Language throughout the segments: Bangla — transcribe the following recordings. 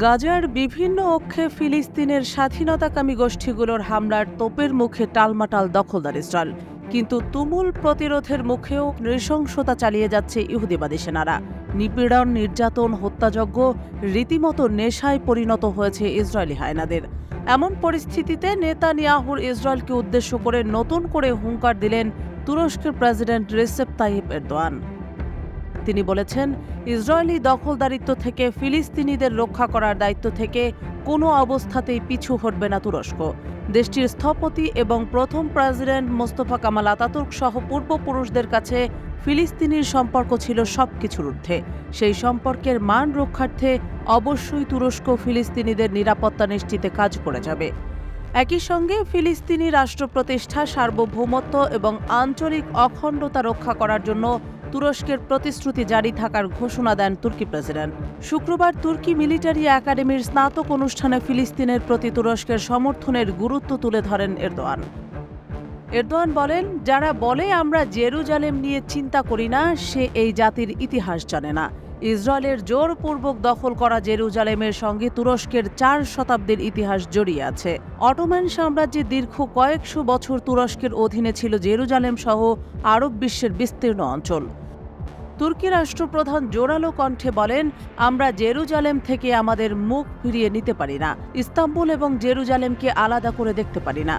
গাজার বিভিন্ন অক্ষে ফিলিস্তিনের স্বাধীনতাকামী গোষ্ঠীগুলোর হামলার তোপের মুখে টালমাটাল দখলদার ইসরায়েল। কিন্তু তুমুল প্রতিরোধের মুখেও নৃশংসতা চালিয়ে যাচ্ছে ইহুদিবাদী সেনারা। নিপীড়ন, নির্যাতন, হত্যাযজ্ঞ রীতিমতো নেশায় পরিণত হয়েছে ইসরায়েলি হায়নাদের। এমন পরিস্থিতিতে নেতানিয়াহুর ইসরায়েলকে উদ্দেশ্য করে নতুন করে হুঙ্কার দিলেন তুরস্কের প্রেসিডেন্ট রিসেপ তাইয়িপ এরদোয়ান। তিনি বলেছেন, ইসরায়েলি দখলদারিত্ব থেকে ফিলিস্তিনিদের রক্ষা করার দায়িত্ব থেকে কোনো অবস্থাতেই পিছু হটবে না তুরস্ক। দেশটির স্থপতি এবং প্রথম প্রেসিডেন্ট মোস্তফা কামাল আতাতুর্ক সহ পূর্বপুরুষদের কাছে ফিলিস্তিনির সম্পর্ক ছিল সবকিছুর ঊর্ধ্বে। সেই সম্পর্কের মান রক্ষার্থে অবশ্যই তুরস্ক ফিলিস্তিনিদের নিরাপত্তা নিশ্চিতে কাজ করে যাবে। একই সঙ্গে ফিলিস্তিনি রাষ্ট্র প্রতিষ্ঠা, সার্বভৌমত্ব এবং আঞ্চলিক অখণ্ডতা রক্ষা করার জন্য তুরস্কের প্রতিশ্রুতি জারি থাকার ঘোষণা দেন তুর্কি প্রেসিডেন্ট। শুক্রবার তুর্কি মিলিটারি একাডেমির স্নাতক অনুষ্ঠানে ফিলিস্তিনের প্রতি তুরস্কের সমর্থনের গুরুত্ব তুলে ধরেন এরদোয়ান বলেন, যারা বলে আমরা জেরুজালেম নিয়ে চিন্তা করি না, সে এই জাতির ইতিহাস জানে না। ইসরায়েলের জোরপূর্বক দখল করা জেরুজালেমের সঙ্গে তুরস্কের 4 শতাব্দীর ইতিহাস জড়িয়ে আছে। অটোমান সাম্রাজ্যের দীর্ঘ কয়েকশো বছর তুরস্কের অধীনে ছিল জেরুজালেম সহ আরব বিশ্বের বিস্তীর্ণ অঞ্চল। তুর্কি রাষ্ট্রপ্রধান জোরালো কণ্ঠে বলেন, আমরা জেরুজালেম থেকে আমাদের মুখ ফিরিয়ে নিতে পারি না, ইস্তাম্বুল এবং জেরুজালেমকে আলাদা করে দেখতে পারি না।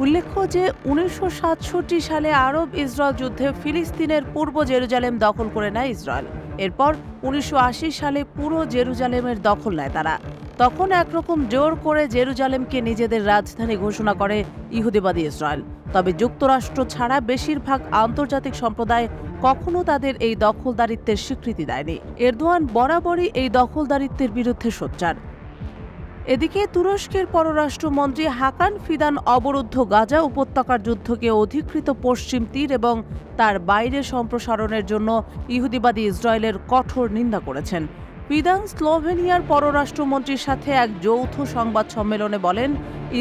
উল্লেখ্য যে 1967 সালে আরব ইসরায়েল যুদ্ধে ফিলিস্তিনের পূর্ব জেরুজালেম দখল করে নেয় ইসরায়েল। এরপর 1980 সালে পুরো জেরুজালেমের দখল নেয় তারা। তখন একরকম জোর করে জেরুজালেমকে নিজেদের রাজধানী ঘোষণা করে ইহুদিবাদী ইসরায়েল। তবে যুক্তরাষ্ট্র ছাড়া বেশিরভাগ আন্তর্জাতিক সম্প্রদায় কখনো তাদের এই দখলদারিত্বের স্বীকৃতি দেয়নি। এরদোয়ান বরাবরই এই দখলদারিত্বের বিরুদ্ধে সোচ্চার। এদিকে তুরস্কের পররাষ্ট্রমন্ত্রী হাকান ফিদান অবরুদ্ধ গাজা উপত্যকার যুদ্ধকে অধিকৃত পশ্চিম তীর এবং তার বাইরে সম্প্রসারণের জন্য ইহুদিবাদী ইসরায়েলের কঠোর নিন্দা করেছেন। ফিদান স্লোভেনিয়ার পররাষ্ট্রমন্ত্রীর সাথে এক যৌথ সংবাদ সম্মেলনে বলেন,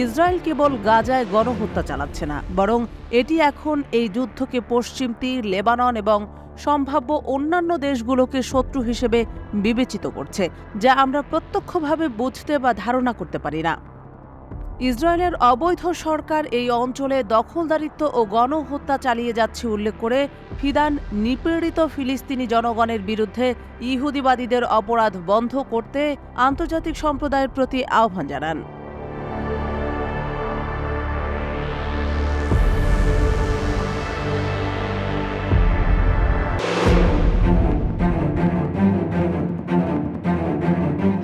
ইসরায়েল কেবল গাজায় গণহত্যা চালাচ্ছে না, বরং এটি এখন এই যুদ্ধকে পশ্চিম তীর, লেবানন এবং সম্ভাব্য অন্যান্য দেশগুলোকে শত্রু হিসেবে বিবেচিত করছে, যা আমরা প্রত্যক্ষভাবে বুঝতে বা ধারণা করতে পারি না। ইসরায়েলের অবৈধ সরকার এই অঞ্চলে দখলদারিত্ব ও গণহত্যা চালিয়ে যাচ্ছে উল্লেখ করে ফিদান নিপীড়িত ফিলিস্তিনি জনগণের বিরুদ্ধে ইহুদিবাদীদের অপরাধ বন্ধ করতে আন্তর্জাতিক সম্প্রদায়ের প্রতি আহ্বান জানান।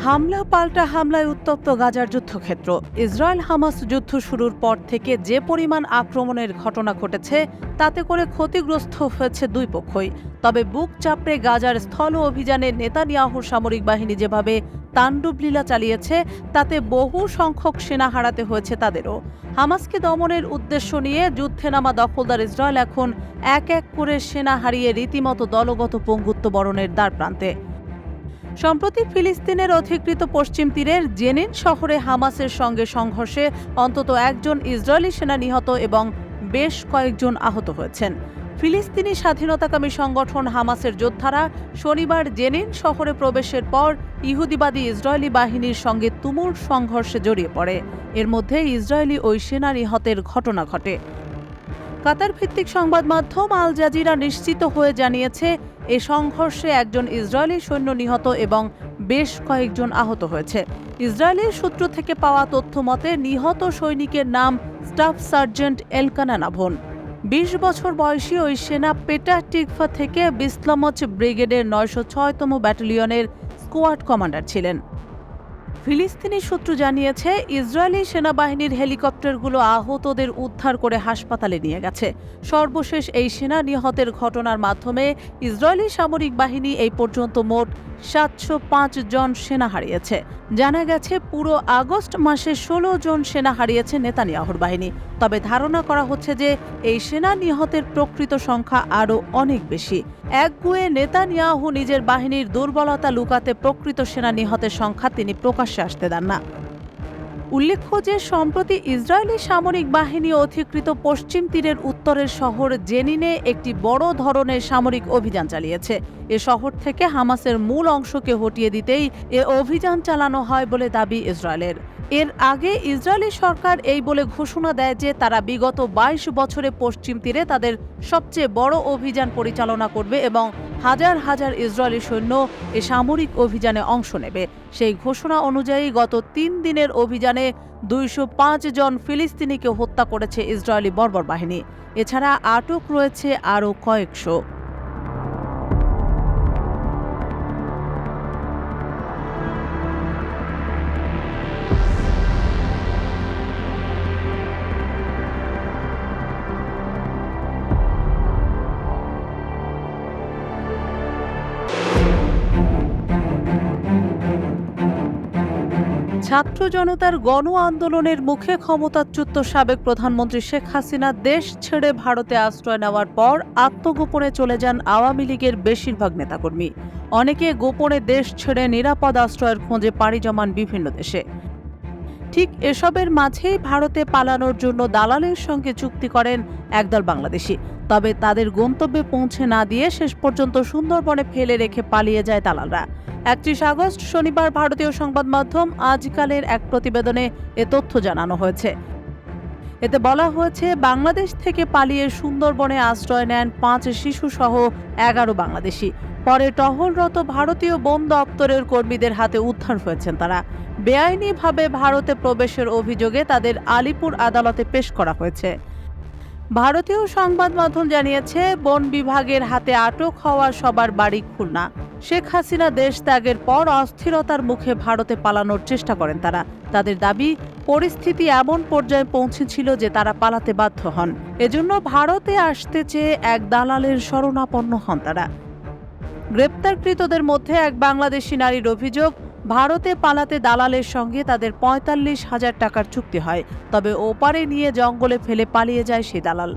হামলা পাল্টা হামলায় উত্তপ্ত গাজার যুদ্ধক্ষেত্র। ইসরায়েল হামাস যুদ্ধ শুরুর পর থেকে যে পরিমাণ আক্রমণের ঘটনা ঘটেছে, তাতে করে ক্ষতিগ্রস্ত হয়েছে দুই পক্ষই। তবে বুক চাপড়ে গাজার স্থল অভিযানে নেতানিয়াহুর সামরিক বাহিনী যেভাবে তাণ্ডবলীলা চালিয়েছে, তাতে বহু সংখ্যক সেনা হারাতে হয়েছে তাদেরও। হামাসকে দমনের উদ্দেশ্য নিয়ে যুদ্ধে নামা দখলদার ইসরায়েল এখন এক এক করে সেনা হারিয়ে রীতিমতো দলগত পঙ্গুত্ব বরণের দ্বারপ্রান্তে। সম্প্রতি ফিলিস্তিনের অধিকৃত পশ্চিম তীরের জেনিন শহরে হামাসের সঙ্গে সংঘর্ষে অন্তত একজন ইসরায়েলি সেনা নিহত এবং বেশ কয়েকজন আহত হয়েছেন। ফিলিস্তিনি স্বাধীনতাকামী সংগঠন হামাসের যোদ্ধারা শনিবার জেনিন শহরে প্রবেশের পর ইহুদিবাদী ইসরায়েলি বাহিনীর সঙ্গে তুমুল সংঘর্ষে জড়িয়ে পড়ে। এর মধ্যে ইসরায়েলি ওই সেনা নিহতের ঘটনা ঘটে। কাতার ভিত্তিক সংবাদ মাধ্যম আল জাজিরা নিশ্চিত হয়ে জানিয়েছে, এ সংঘর্ষে একজন ইসরায়েলি সৈন্য নিহত এবং বেশ কয়েকজন আহত হয়েছে। ইসরায়েলের সূত্র থেকে পাওয়া তথ্য মতে নিহত সৈনিকের নাম স্টাফ সার্জেন্ট এলকানা নাভন। 20 বছর বয়সী ওই সেনা পেটাহ টিকভা থেকে বিসলামচ ব্রিগেডের 906তম ব্যাটালিয়নের স্কোয়াড কমান্ডার ছিলেন। ফিলিস্তিনি সূত্র জানিয়েছে, ইসরায়েলি সেনাবাহিনীর হেলিকপ্টারগুলো আহতদের উদ্ধার করে হাসপাতালে নিয়ে গেছে। সর্বশেষ এই সেনা নিহতের ঘটনার মাধ্যমে ইসরায়েলি সামরিক বাহিনী এই পর্যন্ত মোট 705 জন সেনা হারিয়েছে। জানা গেছে, পুরো আগস্ট মাসে 16 জন সেনা হারিয়েছে নেতানিয়াহুর বাহিনী। তবে ধারণা করা হচ্ছে যে এই সেনা নিহতের প্রকৃত সংখ্যা আরও অনেক বেশি। একগুঁয়ে নেতানিয়াহু নিজের বাহিনীর দুর্বলতা লুকাতে প্রকৃত সেনা নিহতের সংখ্যা তিনি প্রকাশ্যে আসতে দেন না। উল্লেখ্য যে সম্প্রতি ইসরায়েলি সামরিক বাহিনী অধিকৃত পশ্চিম তীরের উত্তরের শহর জেনিনে একটি বড় ধরনের সামরিক অভিযান চালিয়েছে। এ শহর থেকে হামাসের মূল অংশকে হটিয়ে দিতেই এ অভিযান চালানো হয় বলে দাবি ইসরায়েলের। এর আগে ইসরায়েলি সরকার এই বলে ঘোষণা দেয় যে তারা বিগত ২২ বছরে পশ্চিম তীরে তাদের সবচেয়ে বড় অভিযান পরিচালনা করবে এবং হাজার হাজার ইসরায়েলি সৈন্য এ সামরিক অভিযানে অংশ নেবে। সেই ঘোষণা অনুযায়ী গত ৩ দিনের অভিযানে ২০৫ জন ফিলিস্তিনিকে হত্যা করেছে ইসরায়েলি বর্বর বাহিনী। এছাড়া আটক রয়েছে আরও কয়েকশো। ছাত্র জনতার গণ আন্দোলনের মুখে ক্ষমতাচ্যুত সাবেক প্রধানমন্ত্রী শেখ হাসিনা দেশ ছেড়ে ভারতে আশ্রয় নেওয়ার পর আত্মগোপনে চলে যান আওয়ামী লীগের বেশিরভাগ নেতাকর্মী। অনেকে গোপনে দেশ ছেড়ে নিরাপদ আশ্রয়ের খোঁজে পাড়ি জমান বিভিন্ন দেশে। ঠিক এসবের মাঝেই ভারতে পালানোর জন্য দালালের সঙ্গে চুক্তি করেন একদল বাংলাদেশি। তবে তাদের গন্তব্যে পৌঁছে না দিয়ে শেষ পর্যন্ত সুন্দরবনে ফেলে রেখে পালিয়ে যায় দালালরা। ৩১ আগস্ট শনিবার ভারতীয় সংবাদ মাধ্যম আজকালের এক প্রতিবেদনে এ তথ্য জানানো হয়েছে। এতে বলা হয়েছে, বাংলাদেশ থেকে পালিয়ে সুন্দরবনে আশ্রয় নেন ৫ শিশুসহ ১১ বাংলাদেশি। পরে টহলরত ভারতীয় বন দপ্তরের কর্মীদের হাতে উদ্ধার হয়েছেন তারা। বেআইনিভাবে ভারতে প্রবেশের অভিযোগে তাদের আলিপুর আদালতে পেশ করা হয়েছে। ভারতীয় সংবাদ মাধ্যম জানিয়েছে, বন বিভাগের হাতে আটক হওয়া সবার বাড়ি খুলনা। শেখ হাসিনা দেশ ত্যাগের পর অস্থিরতার মুখে ভারতে পালানোর চেষ্টা করেন তারা। তাদের দাবি, পরিস্থিতি এমন পর্যায়ে পৌঁছেছিল যে তারা পালাতে বাধ্য হন। এজন্য ভারতে আসতে চেয়ে এক দালালের শরণাপন্ন হন তারা। গ্রেপ্তারকৃতদের মধ্যে এক বাংলাদেশি নারীর অভিযোগ, ভারতে পালাতে দালালের সঙ্গে তাদের ৪৫,০০০ টাকার চুক্তি হয়। তবে ওপারে নিয়ে জঙ্গলে ফেলে পালিয়ে যায় সেই দালাল।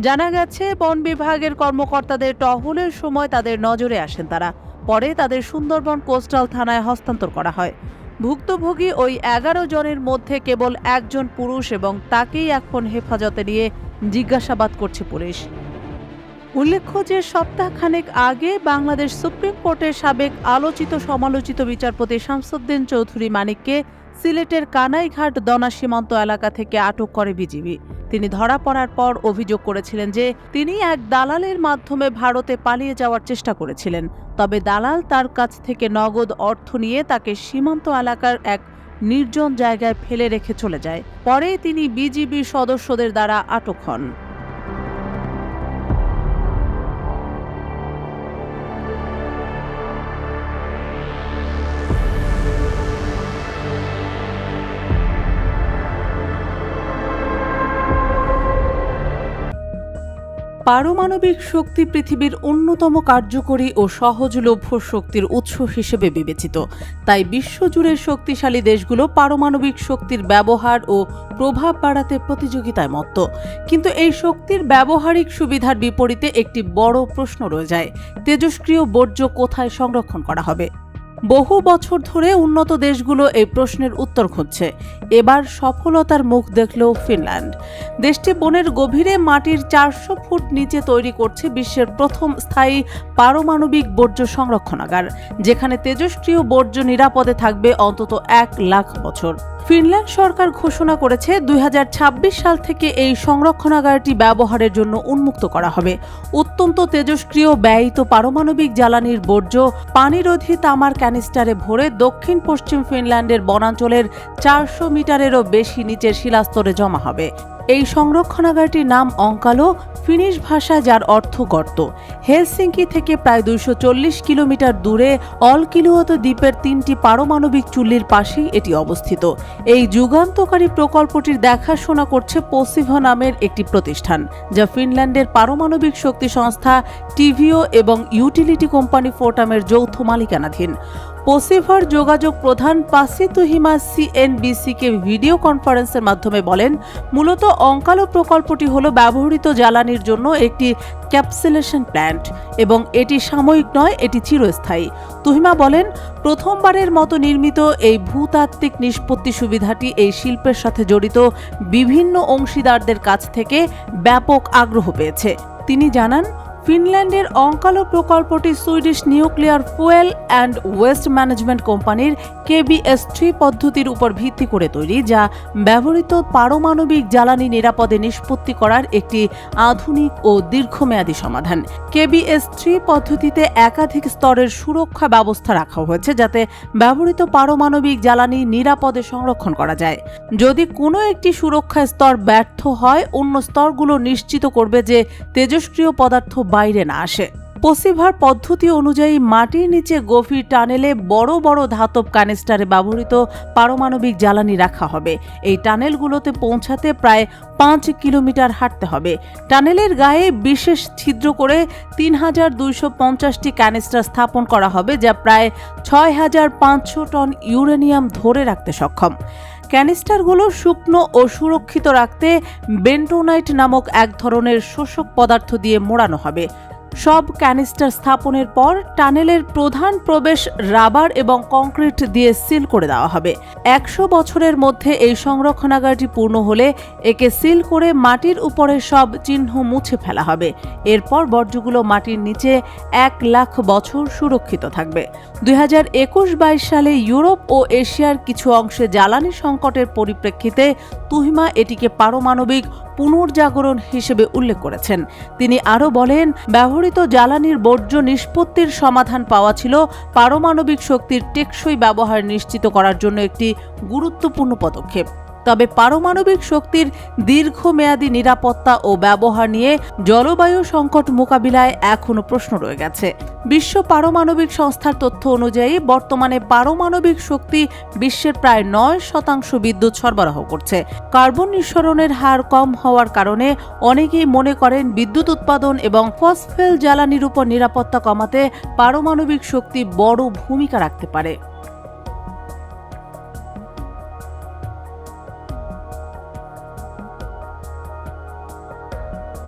জানা গেছে, বন বিভাগের কর্মকর্তাদের টহলের সময় তাদের নজরে আসেন তারা। পরে তাদের সুন্দরবন কোস্টাল থানায় হস্তান্তর করা হয়। ভুক্তভোগী ওই ১১ জনের মধ্যে কেবল একজন পুরুষ এবং তাকেই এখন হেফাজতে নিয়ে জিজ্ঞাসাবাদ করছে পুলিশ। উল্লেখ্য যে সপ্তাহখানেক আগে বাংলাদেশ সুপ্রিম কোর্টের সাবেক আলোচিত সমালোচিত বিচারপতি শামসুদ্দিন চৌধুরী মানিককে সিলেটের কানাইঘাট দনা সীমান্ত এলাকা থেকে আটক করে বিজিবি। তিনি ধরা পড়ার পর অভিযোগ করেছিলেন যে তিনি এক দালালের মাধ্যমে ভারতে পালিয়ে যাওয়ার চেষ্টা করেছিলেন। তবে দালাল তার কাছ থেকে নগদ অর্থ নিয়ে তাকে সীমান্ত এলাকার এক নির্জন জায়গায় ফেলে রেখে চলে যায়। পরে তিনি বিজিবি সদস্যদের দ্বারা আটক হন। পারমাণবিক শক্তি পৃথিবীর অন্যতম কার্যকরী ও সহজলভ্য শক্তির উৎস হিসেবে বিবেচিত। তাই বিশ্বজুড়ে শক্তিশালী দেশগুলো পারমাণবিক শক্তির ব্যবহার ও প্রভাব বাড়াতে প্রতিযোগিতায় মত্ত। কিন্তু এই শক্তির ব্যবহারিক সুবিধার বিপরীতে একটি বড় প্রশ্ন রয়ে যায়, তেজস্ক্রিয় বর্জ্য কোথায় সংরক্ষণ করা হবে? বহু বছর ধরে উন্নত দেশগুলো এই প্রশ্নের উত্তর খুঁজছে। এবার সফলতার মুখ দেখল ফিনল্যান্ড। দেশটি বনের গভীরে মাটির ৪০০ ফুট নিচে তৈরি করছে বিশ্বের প্রথম স্থায়ী পারমাণবিক বর্জ্য সংরক্ষণাগার, যেখানে তেজস্ক্রিয় বর্জ্য নিরাপদে থাকবে অন্তত ১ লাখ বছর। ফিনল্যান্ড সরকার ঘোষণা করেছে ২০২৬ সাল থেকে এই সংরক্ষণাগারটি ব্যবহারের জন্য উন্মুক্ত করা হবে। অত্যন্ত তেজস্ক্রিয় ব্যয়িত পারমাণবিক জ্বালানির বর্জ্য পানিরোধী তামার ক্যানিস্টারে ভরে দক্ষিণ পশ্চিম ফিনল্যান্ডের বনাঞ্চলের ৪০০ মিটারেরও বেশি নিচের শিলাস্তরে জমা হবে। এই সংরক্ষণাগারটির নাম অঙ্কালো, ফিনিশ ভাষায় যার অর্থ গর্ত। হেলসিঙ্কি থেকে প্রায় ২৪০ কিলোমিটার দূরে অলকিলুওতো দ্বীপের ৩টি পারমাণবিক চুল্লির পাশেই এটি অবস্থিত। এই যুগান্তকারী প্রকল্পটির দেখাশোনা করছে পোসিভো নামের একটি প্রতিষ্ঠান, যা ফিনল্যান্ডের পারমাণবিক শক্তি সংস্থা টিভিও এবং ইউটিলিটি কোম্পানি ফোর্টামের যৌথ মালিকানাধীন। পসিভার যোগাযোগ প্রধান পাসি তুহিমা সিএনবিসিকে ভিডিও কনফারেন্সের মাধ্যমে বলেন, মূলত অঙ্কালো প্রকল্পটি হলো ব্যবহৃত জ্বালানির জন্য একটি ক্যাপসুলেশন প্ল্যান্ট এবং এটি সাময়িক নয়, এটি চিরস্থায়ী। তুহিমা বলেন, প্রথমবারের মতো নির্মিত এই ভূতাত্ত্বিক নিষ্পত্তি সুবিধাটি এই শিল্পের সাথে জড়িত বিভিন্ন অংশীদারদের কাছ থেকে ব্যাপক আগ্রহ পেয়েছে। তিনি জানান, ফিনল্যান্ডের অঙ্কালো প্রকল্পটি Swedish nuclear fuel and waste management কোম্পানির KBS-3 পদ্ধতির উপর ভিত্তি করে তৈরি, যা ব্যবহৃত পারমাণবিক জ্বালানি নিরাপদে নিষ্পত্তি করার একটি আধুনিক ও দীর্ঘমেয়াদী সমাধান। KBS-3 পদ্ধতিতে একাধিক স্তরের সুরক্ষা ব্যবস্থা রাখা হয়েছে, যাতে ব্যবহৃত পারমাণবিক জ্বালানি নিরাপদে সংরক্ষণ করা যায়। যদি কোনো একটি সুরক্ষা স্তর ব্যর্থ হয়, অন্য স্তরগুলো নিশ্চিত করবে যে তেজস্ক্রিয় পদার্থ বাইরে না আসে। পসিভার পদ্ধতি অনুযায়ী মাটির নিচে গভীর টানেলে বড় বড় ধাতব কানিস্টারে ব্যবহৃত পারমাণবিক জ্বালানি রাখা হবে। এই টানেলগুলোতে পৌঁছাতে প্রায় 5 কিলোমিটার হাঁটতে হবে। টানেলের গায়ে বিশেষ ছিদ্র করে 3250টি ক্যানিস্টার স্থাপন করা হবে, যা প্রায় 6500 টন ইউরেনিয়াম ধরে রাখতে সক্ষম। ক্যানিস্টারগুলো শুকনো ও সুরক্ষিত রাখতে বেন্টোনাইট নামক এক ধরনের শোষক পদার্থ দিয়ে মোড়ানো হবে। সব ক্যানিস্টার স্থাপনের পর টানেলের প্রধান প্রবেশ রাবার এবং কংক্রিট দিয়ে সিল করে দেওয়া হবে। 100 বছরের মধ্যে এই সংরক্ষণাগারটি পূর্ণ হলে একে সিল করে মাটির উপরে সব চিহ্ন মুছে ফেলা হবে। এরপর বর্জ্যগুলো মাটির নিচে 1 লাখ বছর সুরক্ষিত থাকবে। 2021-22 সালে ইউরোপ ও এশিয়ার কিছু অংশে জ্বালানি সংকটের পরিপ্রেক্ষিতে তুহিমা এটিকে পারমাণবিক পুনর্জাগরণ হিসেবে উল্লেখ করেছেন। তিনি আরও বলেন, ব্যবহৃত জ্বালানির বর্জ্য নিষ্পত্তির সমাধান পাওয়া ছিল পারমাণবিক শক্তির টেকসই ব্যবহার নিশ্চিত করার জন্য একটি গুরুত্বপূর্ণ পদক্ষেপ। তবে পারমাণবিক শক্তির দীর্ঘমেয়াদী নিরাপত্তা ও ব্যবহার নিয়ে জলবায়ু সংকট মোকাবিলায় এখনও প্রশ্ন রয়ে গেছে। বিশ্ব পারমাণবিক সংস্থার তথ্য অনুযায়ী বর্তমানে পারমাণবিক শক্তি বিশ্বের প্রায় 9% বিদ্যুৎ সরবরাহ করছে। কার্বন নিঃসরণের হার কম হওয়ার কারণে অনেকেই মনে করেন বিদ্যুৎ উৎপাদন এবং ফসফেল জ্বালানির উপর নিরাপত্তা কমাতে পারমাণবিক শক্তি বড় ভূমিকা রাখতে পারে।